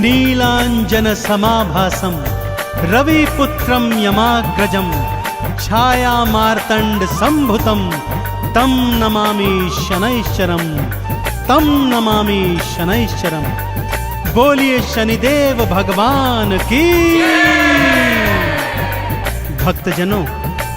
नीलांजन समाभासम रविपुत्रम यमाग्रजम छाया मार्तंड संभुतम तम नमामि शनैश्चरम तम नमामि शनैश्चरम। बोलिए शनिदेव भगवान की। भक्तजनों,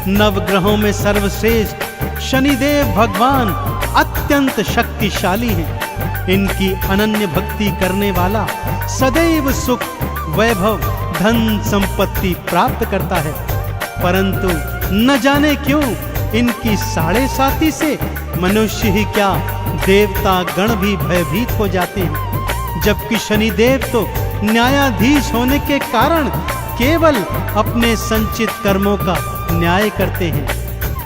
नवग्रहों में सर्वश्रेष्ठ शनिदेव भगवान अत्यंत शक्तिशाली हैं। इनकी अनन्य भक्ति करने वाला सदैव सुख, वैभव, धन संपत्ति प्राप्त करता है। परंतु न जाने क्यों इनकी साढ़े साती से मनुष्य ही क्या देवता गण भी भयभीत हो जाते हैं। जबकि शनिदेव तो न्यायाधीश होने के कारण केवल अपने संचित कर्मों का न्याय करते हैं।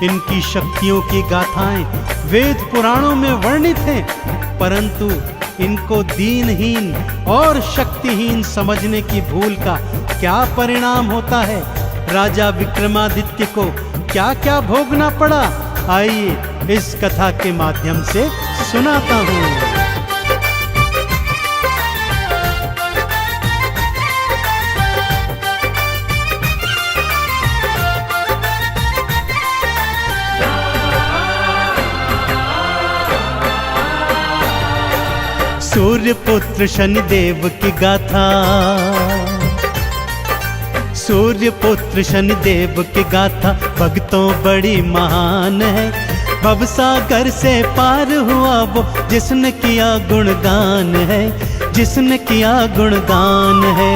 इनकी शक्तियों की गाथाएं वेद पुराणों में वर्णित हैं, परंतु इनको दीनहीन और शक्तिहीन समझने की भूल का क्या परिणाम होता है, राजा विक्रमादित्य को क्या क्या भोगना पड़ा, आइए इस कथा के माध्यम से सुनाता हूँ। सूर्य पुत्र शनिदेव की गाथा। सूर्य पुत्र शनिदेव की गाथा भक्तों बड़ी महान है। भवसागर से पार हुआ वो जिसने किया गुणगान है, जिसने किया गुणगान है।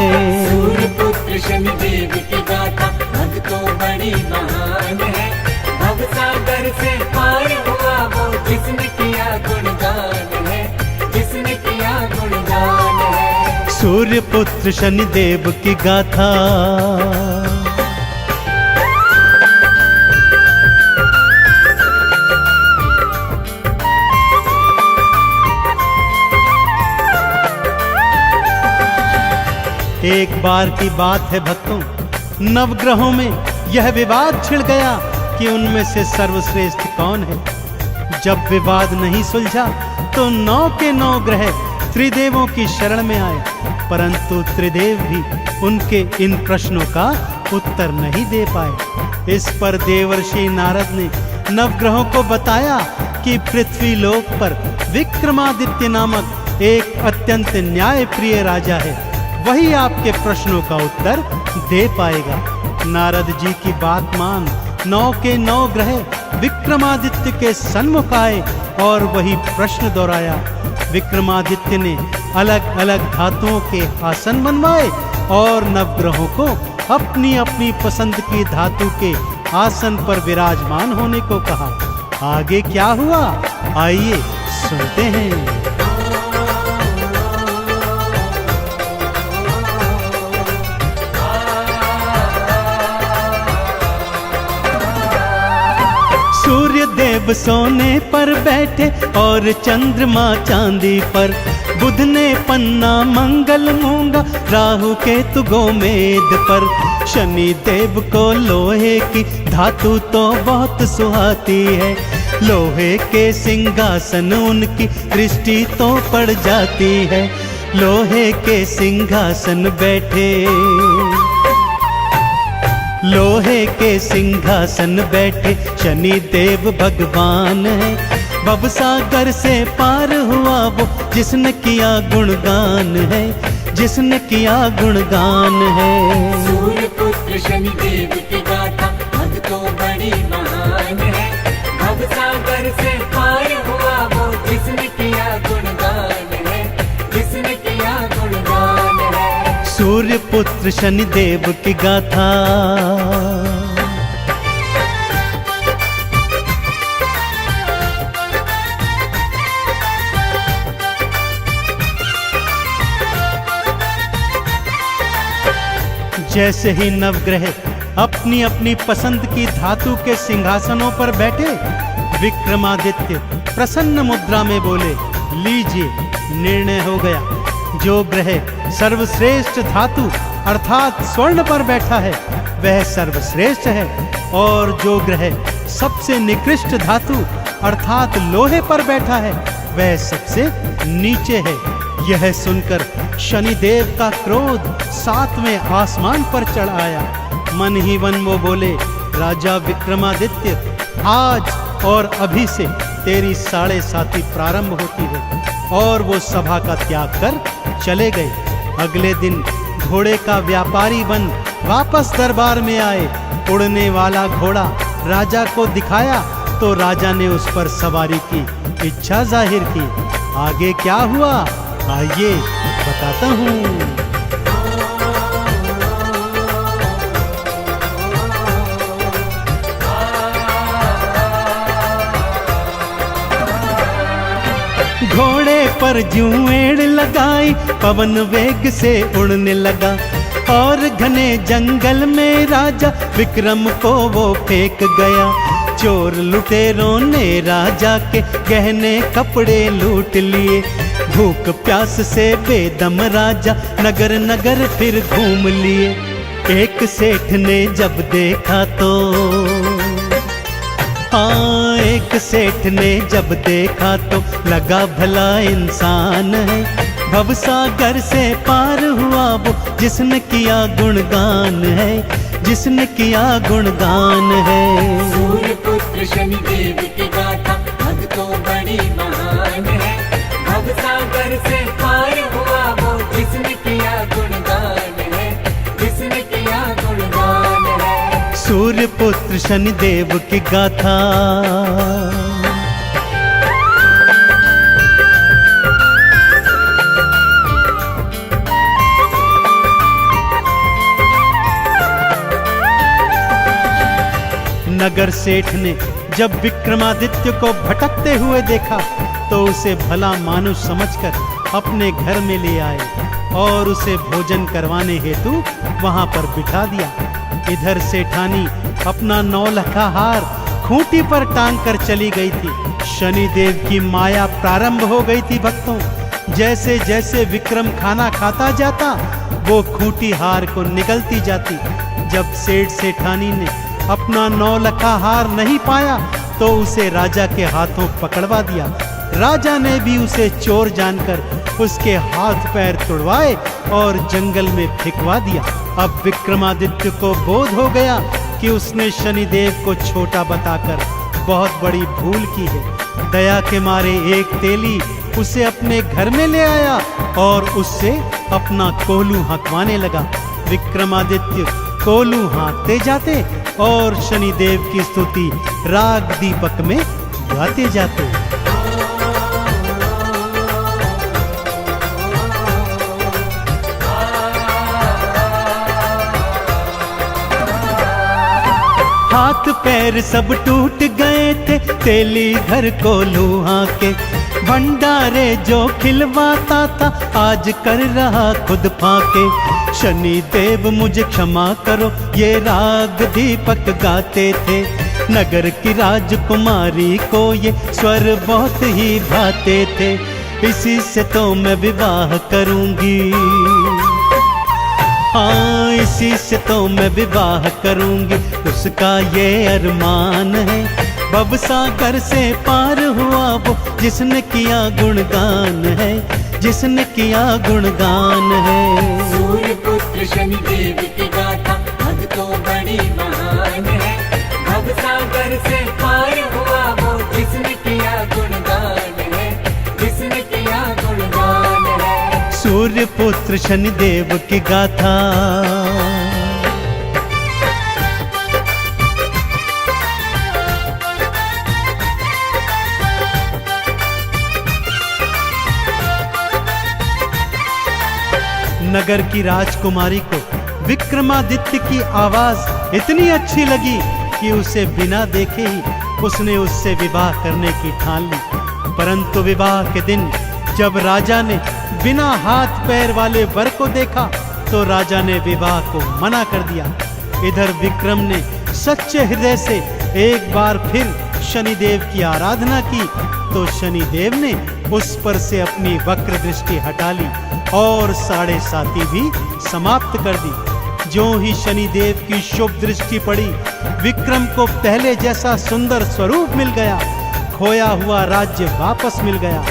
सूर्य पुत्र शनिदेव की गाथा भक्तों बड़ी महान है। भवसागर से पार हुआ वो जिसने किया गुणगान है, जिसने किया गुणगान है। सूर्य पुत्र शनिदेव की गाथा। एक बार की बात है भक्तों, नवग्रहों में यह विवाद छिड़ गया कि उनमें से सर्वश्रेष्ठ कौन है। जब विवाद नहीं सुलझा तो 9 के 9 ग्रह त्रिदेवों की शरण में आए, परंतु त्रिदेव भी उनके इन प्रश्नों का उत्तर नहीं दे पाए। इस पर देवर्षि नारद ने नवग्रहों को बताया कि पृथ्वी लोक पर विक्रमादित्य नामक एक अत्यंत न्यायप्रिय राजा है, वही आपके प्रश्नों का उत्तर दे पाएगा। नारद जी की बात मान 9 के 9 ग्रह विक्रमादित्य के सन्मुख आए और वही प्रश्न दोहराया। विक्रमादित्य ने अलग अलग धातुओं के आसन बनवाए और नवग्रहों को अपनी अपनी पसंद की धातु के आसन पर विराजमान होने को कहा। आगे क्या हुआ, आइए सुनते हैं। सूर्य देव सोने पर बैठे और चंद्रमा चांदी पर। बुध ने पन्ना मंगल मूंगा, राहु केतु गोमेद पर। शनि देव को लोहे की धातु तो बहुत सुहाती है। लोहे के सिंहासन उनकी दृष्टि तो पड़ जाती है। लोहे के सिंहासन बैठे, लोहे के सिंहासन बैठे शनि देव भगवान है। भवसागर से पार हुआ वो जिसने किया गुणगान है, जिसने किया गुणगान है। सूर्य पुत्र शनिदेव की गाथा भक्तों बड़ी महान है। भवसागर से पार हुआ वो जिसने किया गुणगान है, जिसने किया गुणगान है। सूर्य पुत्र शनिदेव की गाथा। जैसे ही नवग्रह अपनी अपनी पसंद की धातु के सिंहासनों पर बैठे, विक्रमादित्य प्रसन्न मुद्रा में बोले, लीजिए निर्णय हो गया। जो ग्रह सर्वश्रेष्ठ धातु अर्थात स्वर्ण पर बैठा है वह सर्वश्रेष्ठ है, और जो ग्रह सबसे निकृष्ट धातु अर्थात लोहे पर बैठा है वह सबसे नीचे है। यह सुनकर शनिदेव का क्रोध 7वें आसमान पर चढ़ आया। मन ही मन वो बोले, राजा विक्रमादित्य, आज और अभी से तेरी 7.5 प्रारंभ होती है। और वो सभा का त्याग कर चले गए। अगले दिन घोड़े का व्यापारी बन वापस दरबार में आए। उड़ने वाला घोड़ा राजा को दिखाया तो राजा ने उस पर सवारी की इच्छा जाहिर की। आगे क्या हुआ, आइए बताता हूँ। घोड़े पर ज्यों एड़ लगाई, पवन वेग से उड़ने लगा। और घने जंगल में राजा विक्रम को वो फेंक गया। चोर लुटेरों ने राजा के गहने कपड़े लूट लिए। भूख प्यास से बेदम राजा नगर नगर फिर घूम लिए। एक सेठ ने जब देखा तो, हाँ, एक सेठ ने जब देखा तो लगा भला इंसान है। भवसागर से पार हुआ वो जिसने किया गुणगान है, जिसने किया गुणगान है। सूर्य पुत्र शनिदेव की गाथा भक्तों बड़ी महान है। भवसागर से पार हुआ वो जिसने किया गुणगान है, जिसने किया गुणगान है। सूर्य पुत्र शनिदेव की गाथा। नगर सेठ ने जब विक्रमादित्य को भटकते हुए देखा तो उसे भला मानुष समझकर अपने घर में ले आए और उसे भोजन करवाने हेतु वहां पर बिठा दिया। इधर सेठानी अपना 9 लखा हार खूंटी पर टांग कर चली गई थी। शनिदेव की माया प्रारंभ हो गई थी भक्तों। जैसे जैसे विक्रम खाना खाता जाता वो खूंटी हार को निगलती जाती। जब सेठ सेठानी ने अपना 9 लखा हार नहीं पाया तो उसे राजा के हाथों पकड़वा दिया। राजा ने भी उसे चोर जानकर उसके हाथ पैर तुड़वाए और जंगल में फेंकवा दिया। अब विक्रमादित्य को बोध हो गया कि उसने शनिदेव को छोटा बताकर बहुत बड़ी भूल की है। दया के मारे एक तेली उसे अपने घर में ले आया और उससे अपना कोलू हाँकवाने लगा। विक्रमादित्य कोलू हाँकते जाते और शनिदेव की स्तुति राग दीपक में गाते जाते। हाथ पैर सब टूट गए थे तेली घर कोलू हाँके। भंडारे जो खिलवाता था आज कर रहा खुद फाके। शनिदेव मुझे क्षमा करो ये राग दीपक गाते थे। नगर की राजकुमारी को ये स्वर बहुत ही भाते थे। इसी से तो मैं विवाह करूंगी, हाँ इसी से तो मैं विवाह करूंगी। उसका ये अरमान है। भवसागर से पार हुआ वो जिसने किया गुणगान है, जिसने किया गुणगान है। सूर्य पुत्र शनिदेव की गाथा भक्तों बड़ी महान है। भवसागर से पार हुआ वो जिसने किया गुणगान है, जिसने किया गुणगान है। सूर्य पुत्र शनिदेव की गाथा। नगर की राजकुमारी को विक्रमादित्य की आवाज इतनी अच्छी लगी कि उसे बिना देखे ही उसने उससे विवाह करने की ठान ली। परंतु विवाह के दिन जब राजा ने बिना हाथ पैर वाले वर को देखा तो राजा ने विवाह को मना कर दिया। इधर विक्रम ने सच्चे हृदय से एक बार फिर शनिदेव की आराधना की तो शनिदेव ने उस पर से अपनी वक्र दृष्टि हटा ली और 7.5 भी समाप्त कर दी। जो ही शनिदेव की शुभ दृष्टि पड़ी विक्रम को पहले जैसा सुंदर स्वरूप मिल गया। खोया हुआ राज्य वापस मिल गया।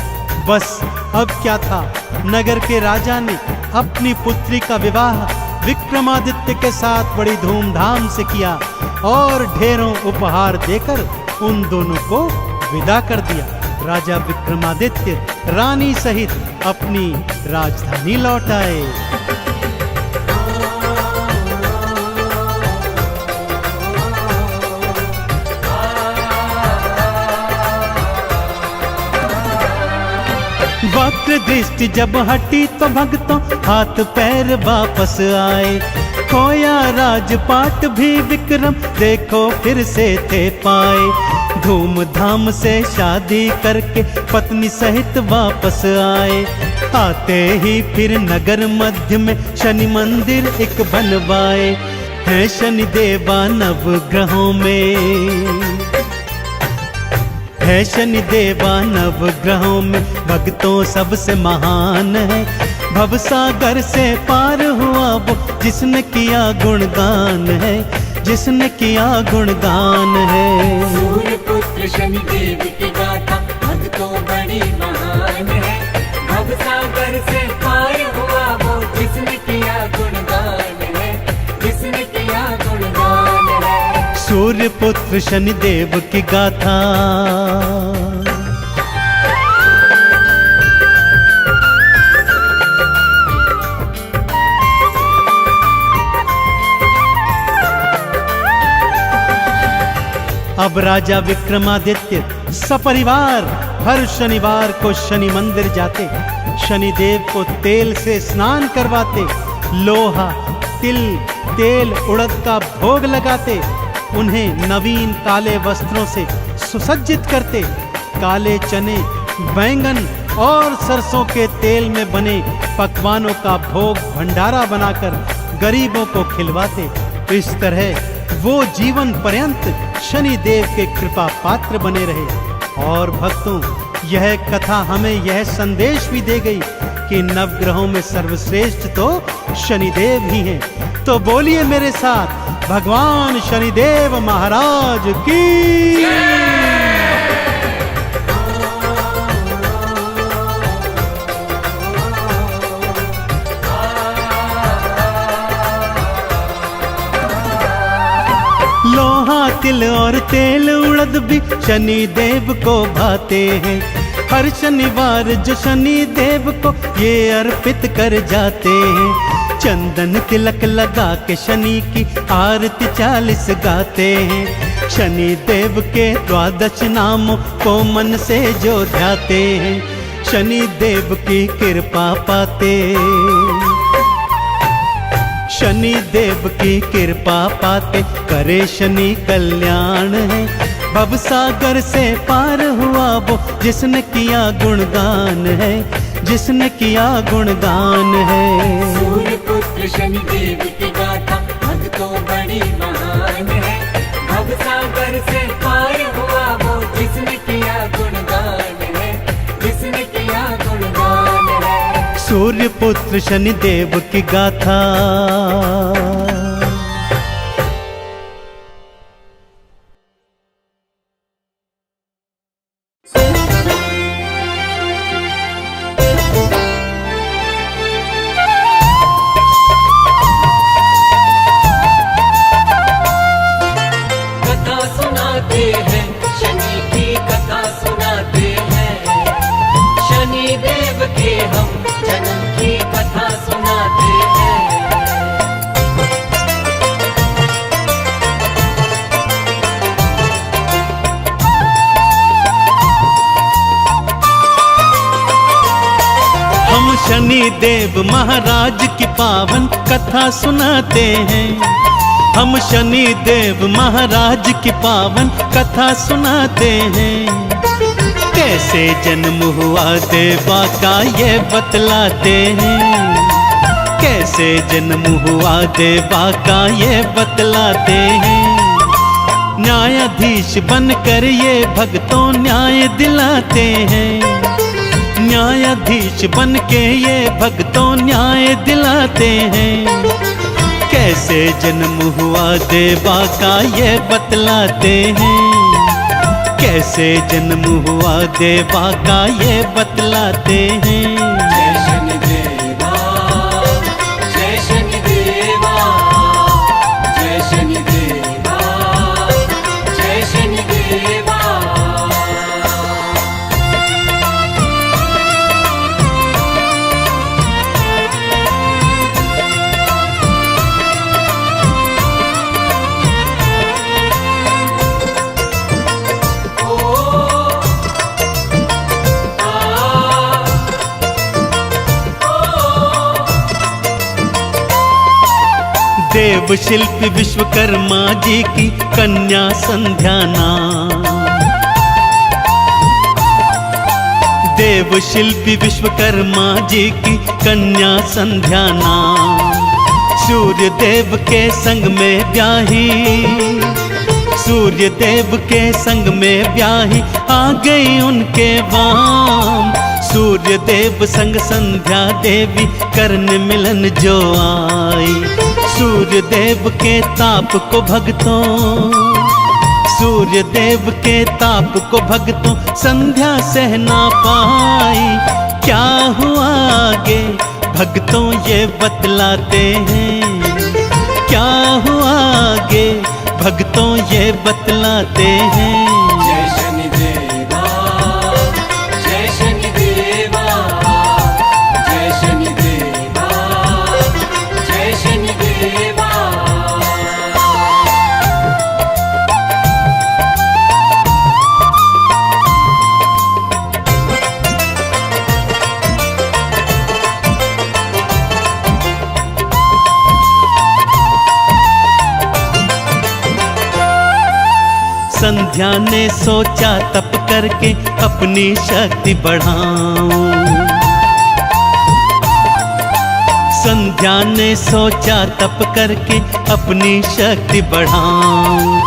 बस अब क्या था, नगर के राजा ने अपनी पुत्री का विवाह विक्रमादित्य के साथ बड़ी धूमधाम से किया और ढेरों उपहार देकर उन दोनों को विदा कर दिया। राजा विक्रमादित्य रानी सहित अपनी राजधानी लौट आए। वक्र दृष्टि जब हटी तो भक्तों हाथ पैर वापस आए। खोया राजपाट भी विक्रम देखो फिर से थे पाए। धूमधाम से शादी करके पत्नी सहित वापस आए। आते ही फिर नगर मध्य में शनि मंदिर एक बनवाए। है शनि देवा नवग्रहों में, है शनि देवा नवग्रहों में भक्तों सबसे महान है। भवसागर से पार हुआ वो जिसने किया गुणगान है, जिसने किया गुणगान है। सूर्य पुत्र शनि देव की गाथा भक्तों बड़ी महान है। भवसागर से पार हुआ वो जिसने किया गुणगान है, जिसने किया गुणगान है। सूर्य पुत्र शनि देव की गाथा। अब राजा विक्रमादित्य सपरिवार हर शनिवार को शनि मंदिर जाते, शनिदेव को तेल से स्नान करवाते, लोहा तिल तेल उड़द का भोग लगाते, उन्हें नवीन काले वस्त्रों से सुसज्जित करते, काले चने बैंगन और सरसों के तेल में बने पकवानों का भोग भंडारा बनाकर गरीबों को खिलवाते। इस तरह वो जीवन पर्यंत शनि देव के कृपा पात्र बने रहे। और भक्तों, यह कथा हमें यह संदेश भी दे गई कि नवग्रहों में सर्वश्रेष्ठ तो शनिदेव ही हैं। तो बोलिए मेरे साथ, भगवान शनिदेव महाराज की। लोहा तिल और तेल उड़द भी शनि देव को भाते हैं। हर शनिवार जो शनि देव को ये अर्पित कर जाते हैं। चंदन तिलक लगा के शनि की आरती 40 गाते हैं। शनि देव के 12 नामों को मन से जो ध्याते हैं, शनि देव की कृपा पाते, शनि देव की कृपा पाते करे शनि कल्याण है। भवसागर से पार हुआ वो जिसने किया गुणगान है, जिसने किया गुणगान है। सूर्य पुत्र शनि देव की गाथा भक्तों बड़ी महान है। भवसागर से पार हुआ वो जिसने किया गुणगान है, जिसने किया गुणगान है। सूर्य पुत्र शनि देव की गाथा। कथा सुनाते हैं शनि की, कथा सुनाते हैं शनि देव के हम जन्म की कथा सुनाते हैं। हम शनि देव महाराज की पावन कथा सुनाते हैं। हम शनि देव महाराज की पावन कथा सुनाते हैं। कैसे जन्म हुआ देवा का ये बतलाते हैं। कैसे जन्म हुआ देवा का ये बतलाते हैं। न्यायाधीश बनकर ये भक्तों न्याय दिलाते हैं। न्यायाधीश बनके ये भक्तों न्याय दिलाते हैं। कैसे जन्म हुआ देवा का ये बतलाते हैं। कैसे जन्म हुआ देवा का ये बतलाते हैं। जय शनि देव शिल्पी विश्वकर्मा जी की कन्या संध्या नाम। देव शिल्पी विश्वकर्मा जी की कन्या संध्या नाम। सूर्य देव के संग में ब्याही, सूर्य देव के संग में ब्याही आ गई उनके वाम। सूर्य देव संग संध्या देवी करने मिलन जो आई। सूर्य देव के ताप को भक्तों, सूर्य देव के ताप को भक्तों संध्या सह ना पाई। क्या हुआ आगे भक्तों ये बतलाते हैं, क्या हुआ आगे भक्तों ये बतलाते हैं। जय शनिदेवा, जय शनिदेवा, जय शनिदेवा, जय शनिदेवा। संध्या ने सोचा तप करके अपनी शक्ति बढ़ाऊं। संध्या ने सोचा तप करके अपनी शक्ति बढ़ाऊं।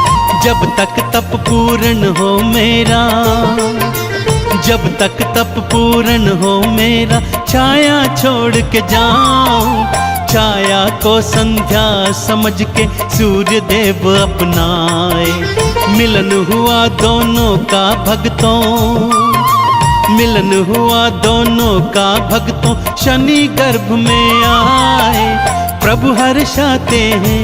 जब तक तप पूर्ण हो मेरा, जब तक तप पूर्ण हो मेरा, छाया छोड़ के जाऊं। छाया को संध्या समझ के सूर्य देव अपनाए। मिलन हुआ दोनों का भक्तों, मिलन हुआ दोनों का भक्तों, शनि गर्भ में आए। प्रभु हर्षाते हैं,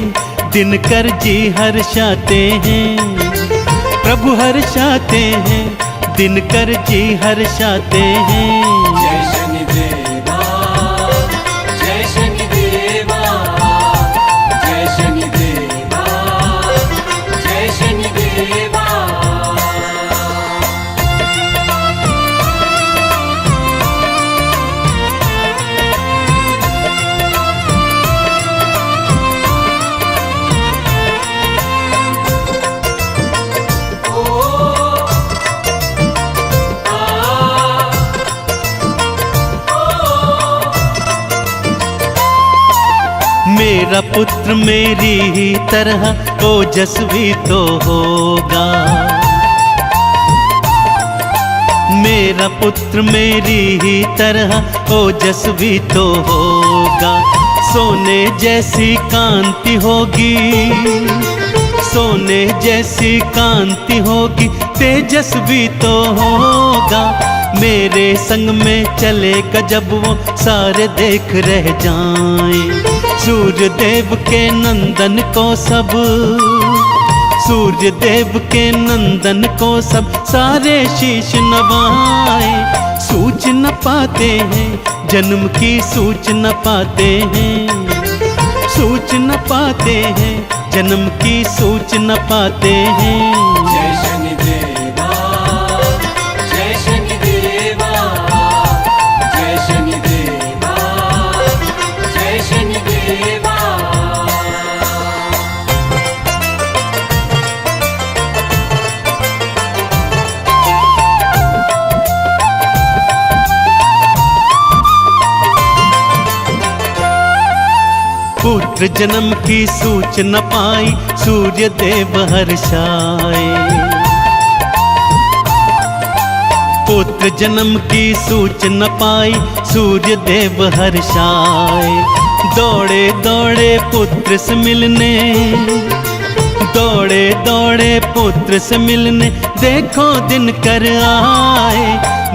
दिनकर जी हर्षाते हैं। प्रभु हर्षाते हैं, दिनकर जी हर्षाते हैं। जय शनिदेवा, जय शनिदेवा, जय शनिदेवा, जय शनिदेवा। मेरा पुत्र मेरी ही तरह ओजस्वी तो होगा। मेरा पुत्र मेरी ही तरह ओजस्वी तो होगा। सोने जैसी कांति होगी, सोने जैसी कांति होगी, तेजस्वी तो होगा। मेरे संग में चलेगा जब वो सारे देख रह जाएं। सूर्य देव के नंदन को सब, सूर्य देव के नंदन को सब सारे शीश नवाए। सूच न पाते हैं जन्म की, सूच न पाते हैं, सूच न पाते हैं जन्म की, सूच न पाते हैं। जय शनिदेवा, जय शनिदेवा, जय शनिदेवा, जय शनिदेवा। पुत्र जन्म की सूच न पाई, सूर्य देव हर्षाए। पुत्र जन्म की सूच न पाई, सूर्य देव हर्षाए। दौड़े दौड़े पुत्र से मिलने, दौड़े दौड़े पुत्र से मिलने, देखो दिन कर आए।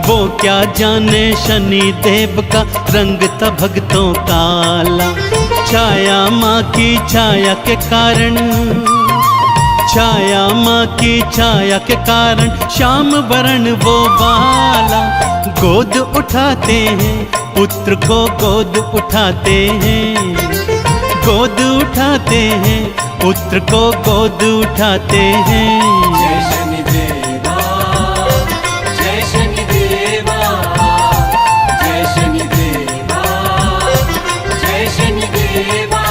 वो क्या जाने शनि देव का रंग था भक्तों काला। छाया माँ की छाया के कारण, छाया माँ की छाया के कारण, श्याम वरण वो बाला। गोद उठाते हैं पुत्र को, गोद उठाते हैं, गोद उठाते हैं पुत्र को, गोद उठाते हैं। जय शनिदेवा, जय शनिदेवा, जय शनिदेवा, जय शनिदेवा।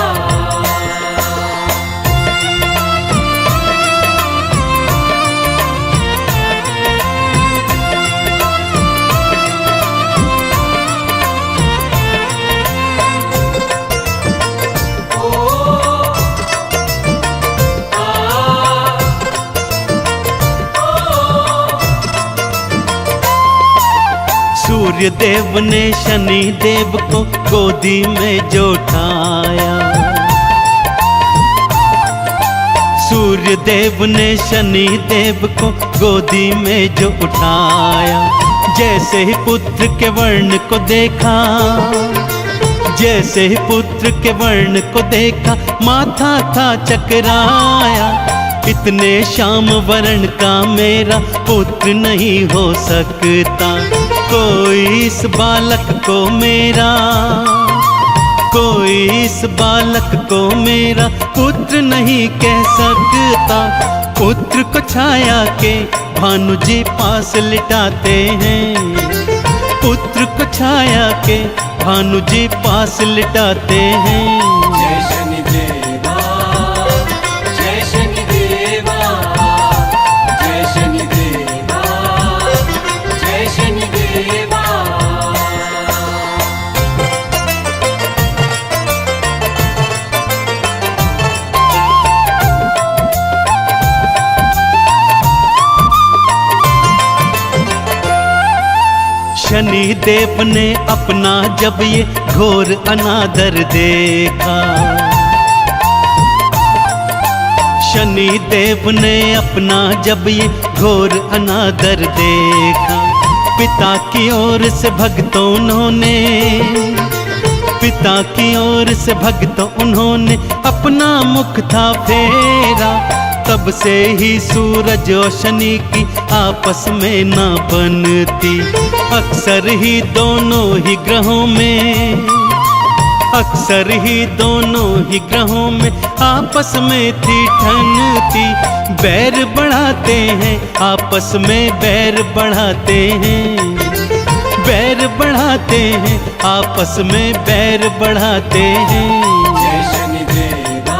सूर्य देव ने शनि देव को गोदी में जो उठाया, सूर्य देव ने शनि देव को गोदी में जो उठाया। जैसे ही पुत्र के वर्ण को देखा, जैसे ही पुत्र के वर्ण को देखा, माथा था चकराया। इतने श्याम वर्ण का मेरा पुत्र नहीं हो सकता, कोई इस बालक को मेरा, कोई इस बालक को मेरा पुत्र नहीं कह सकता। पुत्र को छाया के भानु जी पास लिटाते हैं, पुत्र को छाया के भानु जी पास लिटाते हैं। जय शनि देवा, जय शनि देवा, जय शनि देवा, जय शनि देवा। शनि देव ने अपना जब ये घोर अनादर देखा, शनि देव ने अपना जब ये घोर अनादर देखा। पिता की ओर से भक्तों उन्होंने, पिता की ओर से भक्तों उन्होंने अपना मुख था फेरा। तब से ही सूरज और शनि की आपस में ना बनती, अक्सर ही दोनों ही ग्रहों में, अक्सर ही दोनों ही ग्रहों में आपस में थी ठनती। बैर बढ़ाते हैं आपस में, बैर बढ़ाते हैं, बैर बढ़ाते हैं आपस में, बैर बढ़ाते हैं। जय शनि देवा,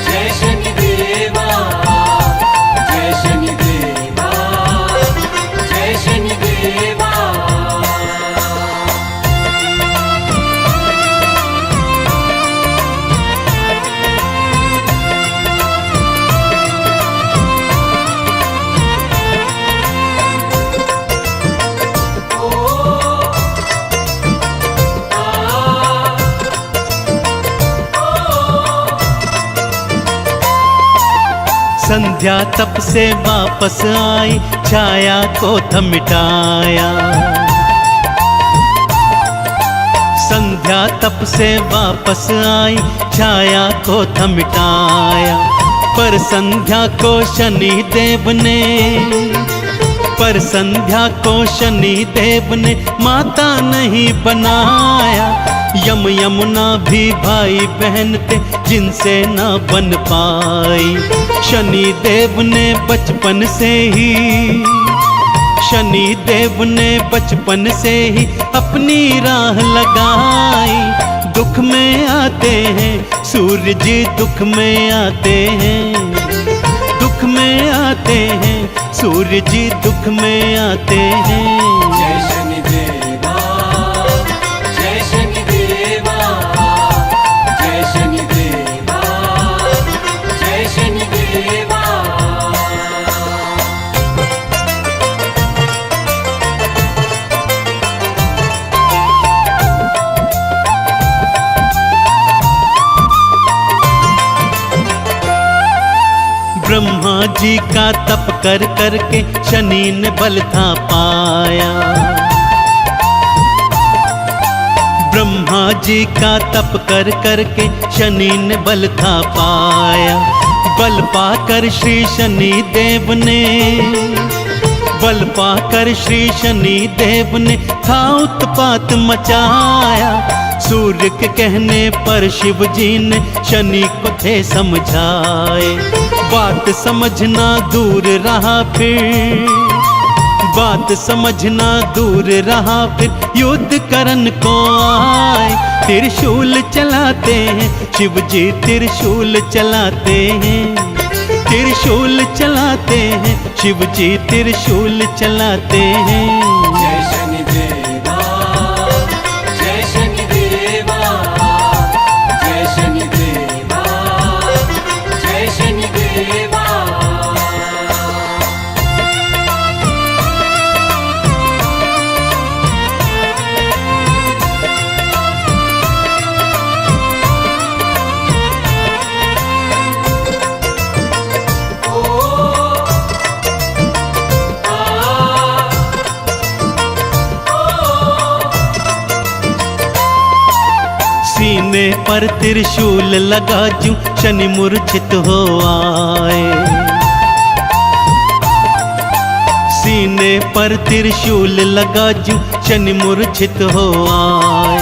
जय शनि देवा, जय शनि देवा, जय शनि देवा। संध्या तप से वापस आई, छाया को था मिटाया। संध्या तप से वापस आई, छाया को था मिटाया। पर संध्या को शनि देव ने, पर संध्या को शनि देव ने माता नहीं बनाया। यम यमुना भी भाई बहन थे जिनसे ना बन पाई। शनि देव ने बचपन से ही, शनि देव ने बचपन से ही अपनी राह लगाई। दुख में आते हैं सूर्य जी, दुख में आते हैं, दुख में आते हैं सूर्य जी, दुख में आते हैं। जय शनि देवा, जय शनि देवा, जय शनि देवा, जय शनि देवा। ब्रह्मा जी का तप कर करके शनि ने बल था पाया। ब्रह्मा जी का तप कर करके शनि ने बल था पाया। बल पाकर श्री शनि देव ने, बल पाकर श्री शनि देव ने था उत्पात मचाया। सूर्य के कहने पर शिव जी ने शनि को थे समझाए। बात समझना दूर रहा फिर, बात समझना दूर रहा फिर युद्ध करन को आए। त्रिशूल चलाते हैं शिव जी, त्रिशूल चलाते हैं, त्रिशूल चलाते हैं शिव जी, त्रिशूल चलाते हैं। जय शनि देवा, जय शनि देवा, जय शनि देवा, जय शनि देवा। पर त्रिशूल लगा जूं शनि मूर्छित हो आए। सीने पर त्रिशूल लगा जूं शनि मूर्छित हो आए।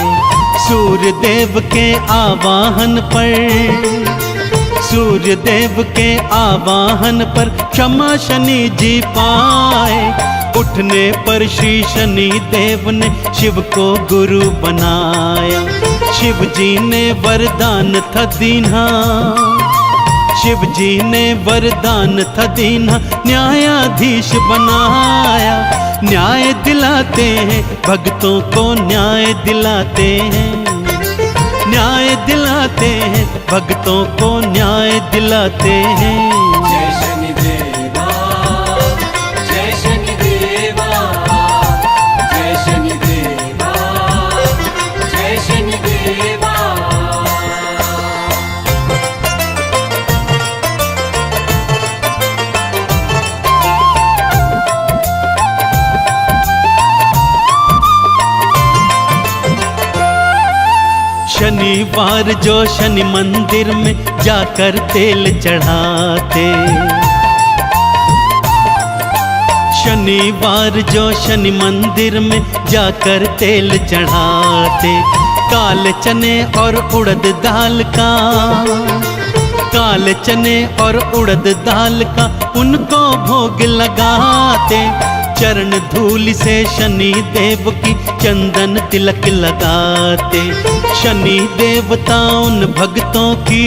सूर्य देव के आवाहन पर, सूर्य देव के आवाहन पर क्षमा शनि जी पाए। उठने पर श्री शनि देव ने शिव को गुरु बनाया। शिव जी ने वरदान था दीन्हा, शिव जी ने वरदान था दीन्हा, न्यायाधीश बनाया। न्याय दिलाते हैं भक्तों को, न्याय दिलाते हैं, न्याय दिलाते हैं भक्तों को, न्याय दिलाते हैं। जय शनिदेवा, जय शनिदेवा, जय शनिदेवा, जय शनिदेवा। शनिवार जो शनि मंदिर में जाकर तेल चढ़ाते, शनिवार जो शनि मंदिर में जाकर तेल चढ़ाते। काले चने और उड़द दाल का, काले चने और उड़द दाल का उनको भोग लगाते। चरण धूलि से शनि देव की चंदन तिलक लगाते। शनि देवता उन भक्तों की,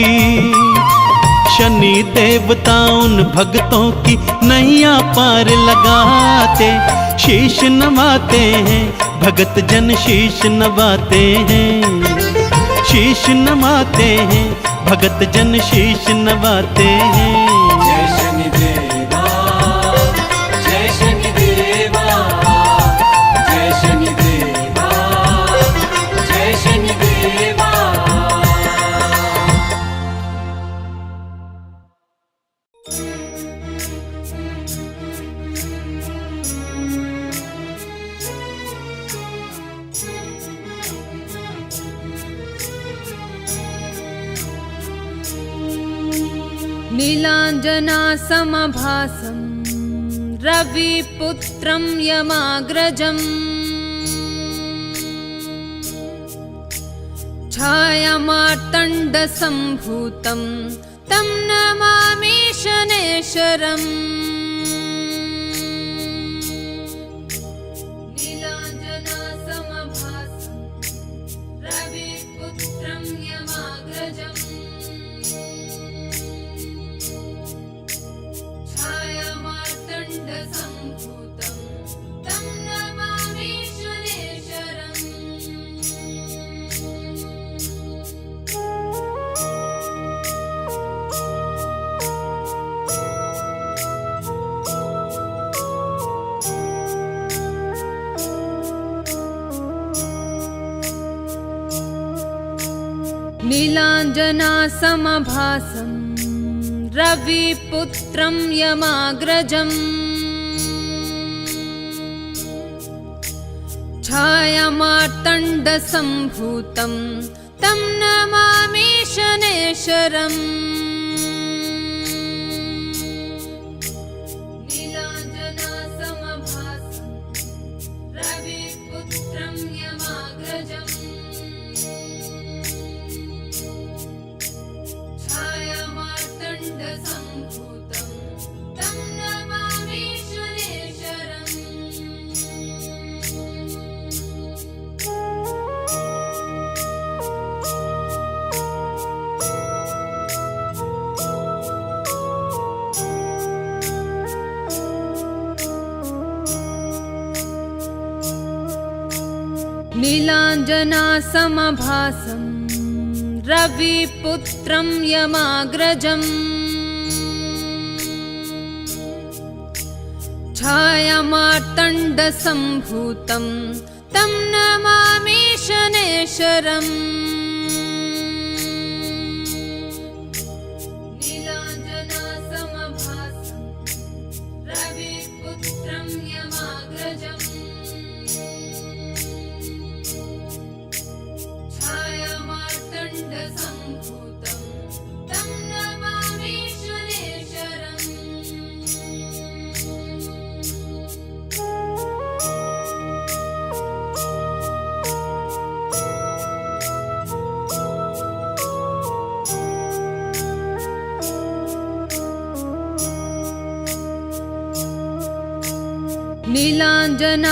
शनि देवता उन भक्तों की नैया पार लगाते। शीश नवाते हैं भगत जन, शीश नवाते हैं, शीश नवाते हैं भगत जन, शीश नवाते हैं। जय शनिदेवा, जय शनिदेवा, जय शनिदेवा, जय शनिदेवा। नीलाञ्जनासमभासं रविपुत्रं यमाग्रजम् छायामार्तण्डसम्भूतं तं नमामि शनेश्वरम्। नीलाञ्जनासमभासं रविपुत्रं यमाग्रजम् छायामार्तण्डसम्भूतं तं नमामि शनेश्वरम्। नीलाञ्जनासमभासं रविपुत्रं यमाग्रजम् छायामार्तण्डसम्भूतं तं नमामि शनेश्वरम्। नीलाञ्जनासमभासं रविपुत्रं यमाग्रजम् छायामार्तण्डसम्भूतं तं नमामि शनेश्वरम्। नीलाञ्जनासमभासं रविपुत्रं यमाग्रजम् छायामार्तण्डसम्भूतं तं नमामि शनेश्वरम्। नीलाञ्जनासमभासं रविपुत्रं यमाग्रजम् छायामार्तण्डसम्भूतं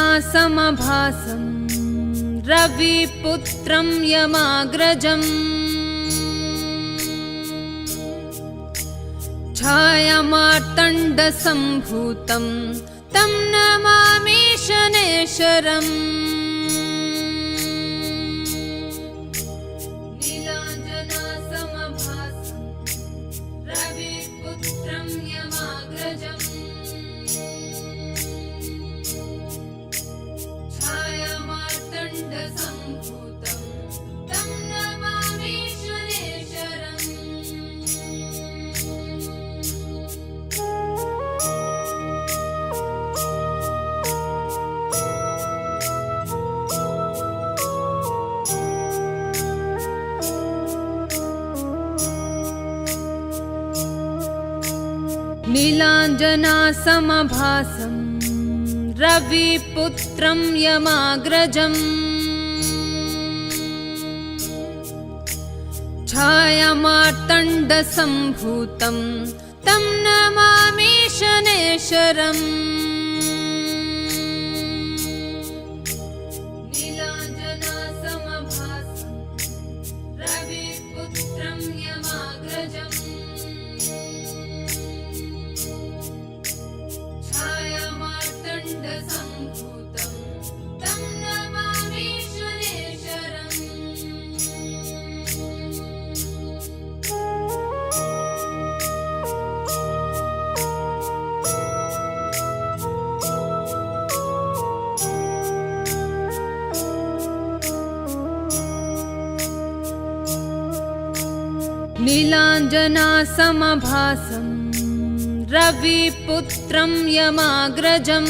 नीलाञ्जनासमभासं रविपुत्रं यमाग्रजम् छायामार्तण्डसम्भूतं तं नमामि शनैश्वरम् नीलाञ्जनासमभासं रविपुत्रं यमाग्रजम् छायामार्तण्डसम्भूतं तं नमामि शनैश्वरम् नीलाञ्जनासमभासं रविपुत्रं यमाग्रजम् छायामार्तण्डसम्भूतं तं नमामि शनैश्वरम् नीलाञ्जनासमभासं रविपुत्रं यमाग्रजम् छायामार्तण्डसम्भूतं तं नमामि शनैश्वरम् नीलाञ्जनासमभासं रविपुत्रं यमाग्रजम्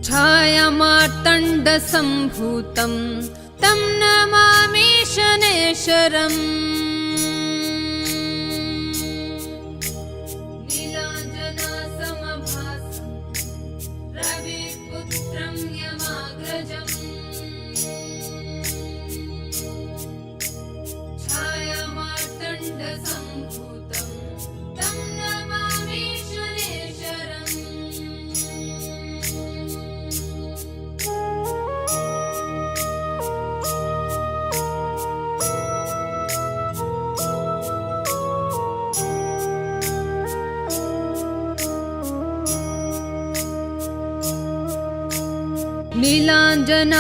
छायामार्तण्डसम्भूतं तं नमामि शनैश्वरम् नीलाञ्जनासमभासं रविपुत्रं यमाग्रजम् छायामार्तण्डसम्भूतं तं नमामि शनैश्वरम्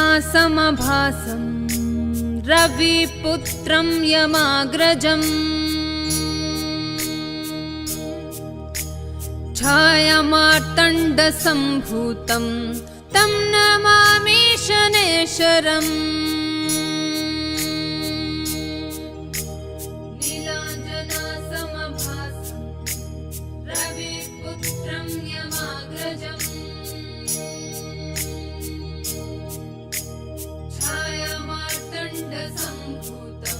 नीलाञ्जनासमभासं रविपुत्रं यमाग्रजम् छायामार्तण्डसम्भूतं तं नमामि शनैश्वरम् नीलाञ्जनासमभासं रविपुत्रं यमाग्रजम् छायामार्तण्डसम्भूतं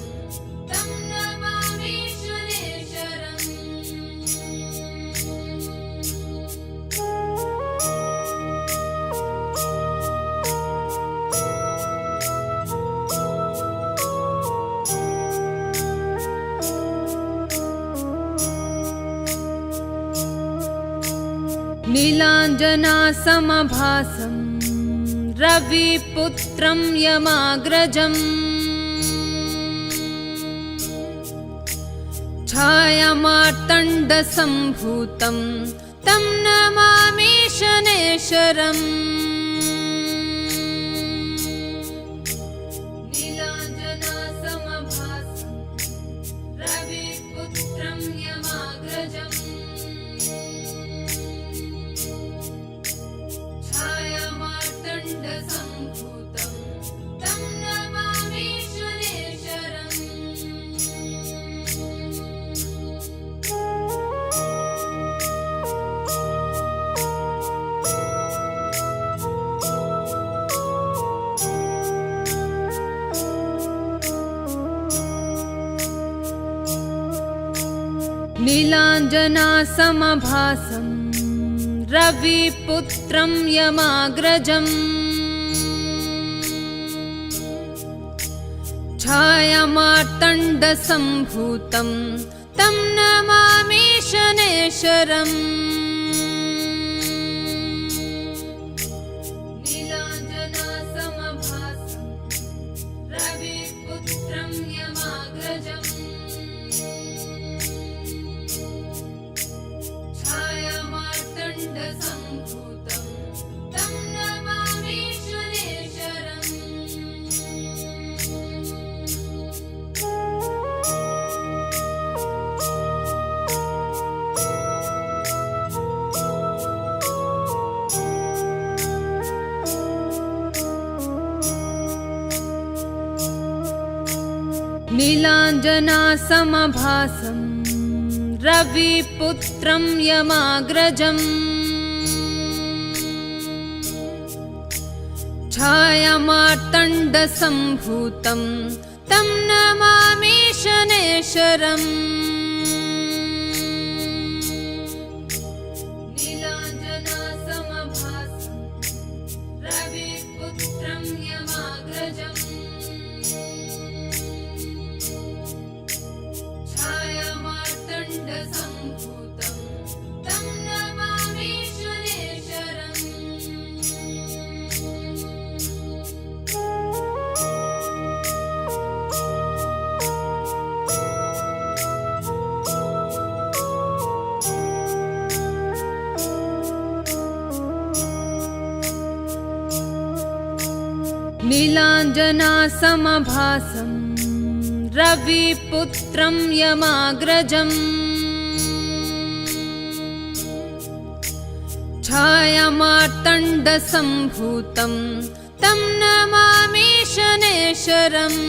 तं नमामि शनैश्वरम् नीलाञ्जनासमभासं रविपुत्रं यमाग्रजम् छायामार्तण्डसम्भूतं तं नमामि शनैश्वरम् नीलाञ्जनासमभासं रविपुत्रं यमाग्रजम् छायामार्तण्डसम्भूतं तं नमामि शनैश्वरम् नीलाञ्जनासमभासं रविपुत्रं यमाग्रजम् छायामार्तण्डसम्भूतं तं नमामि शनैश्वरम् नीलाञ्जनासमभासं रविपुत्रं यमाग्रजम् छायामार्तण्डसम्भूतं तं नमामि शनैश्वरम् नीलाञ्जनासमभासं रविपुत्रं यमाग्रजम् छायामार्तण्डसम्भूतं तं नमामि शनैश्वरम् नीलाञ्जनासमभासं रविपुत्रं यमाग्रजम् छायामार्तण्डसम्भूतं तं नमामि शनैश्वरम् नीलाञ्जनासमभासं रविपुत्रं यमाग्रजम् छायामार्तण्डसम्भूतं तं नमामि शनैश्वरम्